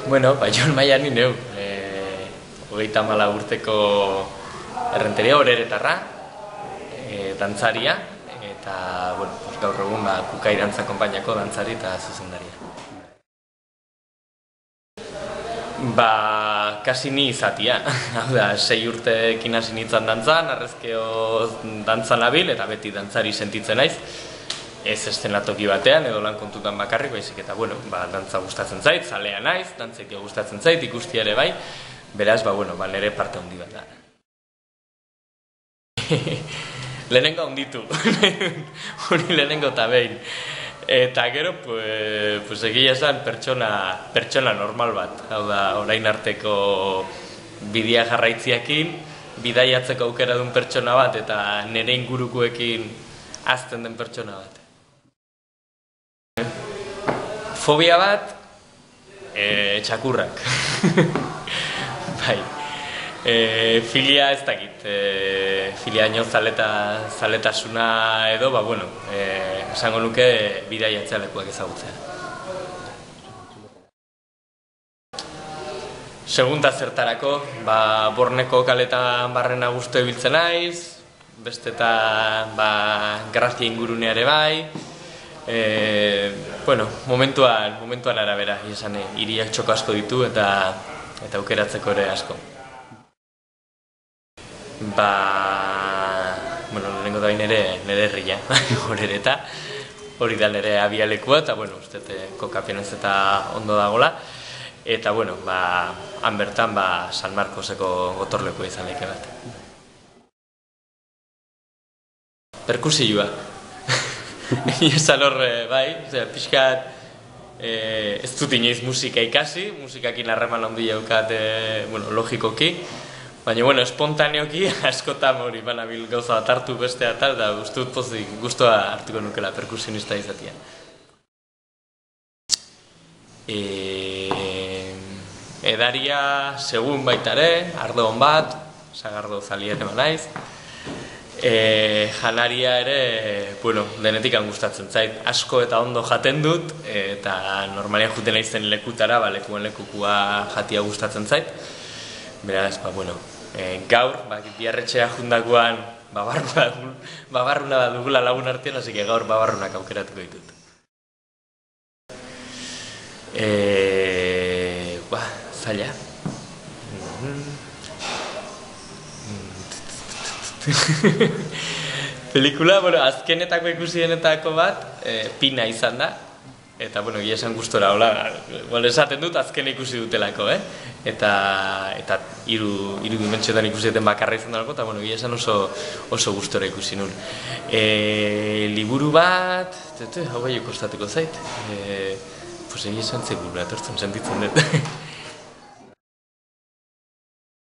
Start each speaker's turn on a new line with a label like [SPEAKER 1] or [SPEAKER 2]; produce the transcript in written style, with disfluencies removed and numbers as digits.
[SPEAKER 1] Bueno, Jon Maian ni neu, 34 urteko errenteria, oreretarra, dantzaria, eta, bueno, gaur egun Kukai Dantza Konpainiako dantzari eta zuzendaria. Kasi ni izatia, hau da, 6 urteekin hasi nintzen dantzan, arrezkeo dantzan nabil, eta beti dantzari sentitzen naiz. Ez eszenatoki batean, edo lan kontutan bakarrik, baizik eta, bueno, dantza gustatzen zait, zalea naiz, dantzekio gustatzen zait, ikusti ere bai, beraz, nire parte handi bat da. Lehenengo handitu, hori lehenengo eta behin. Eta gero, egia esan pertsona normal bat, hau da, orain arteko bidea jarraitziakin, bidaiatzeko aukera duen pertsona bat, eta nire ingurukoekin azten den pertsona bat. Fobia bat, txakurrak. Bai. Filia ez dakit, filia ino zaletasuna edo, esango nuke bidaiatzea lekuak ezagutzea. Segunda zertarako, Borneko kaletan barrena guztu ebiltzen naiz, beste eta Grazia inguruneare bai, momentuan arabera, hiriak txoko asko ditu eta aukeratzeko ere asko. Lehenengo da nire herria, horereta, hori da nire abialekua, eta uste kokapenez eta ondo dagoela, eta han bertan San Marcoseko gotorlekua izan leke bat. Perkusioa. Esan horre, pixkat ez dut inoiz musika ikasi, musikakin harreman handia daukat logikoki, baina espontaneoki askotan hori banabil gauza bat hartu beste atal, da uste dut pozik guztua hartuko nukela perkusionista izatea. Edaria segun baitare, ardo hon bat, sagardo zalia ere naiz. Janaria ere, denetik gustatzen zait, asko eta ondo jaten dut, eta normalian juten naizen lekutara, lekuen lekukua jatia gustatzen zait. Beraz, gaur, biarretxea jundakoan babarruna da dugula lagun artean, hasi que gaur babarrunak aukeratuko ditut. Zaila. Pelikula, azkenetako ikusienetako bat, Pina izan da. Eta, egia esan gustora, esaten dut azken ikusi dutelako, eta hiru dimentsioetan ikusieten bakarra izan dalako, eta, egia esan oso gustora ikusi nun. Liburu bat, hau bai kostatuko zait, egia esan zeguru, etortzen sentitzen dut.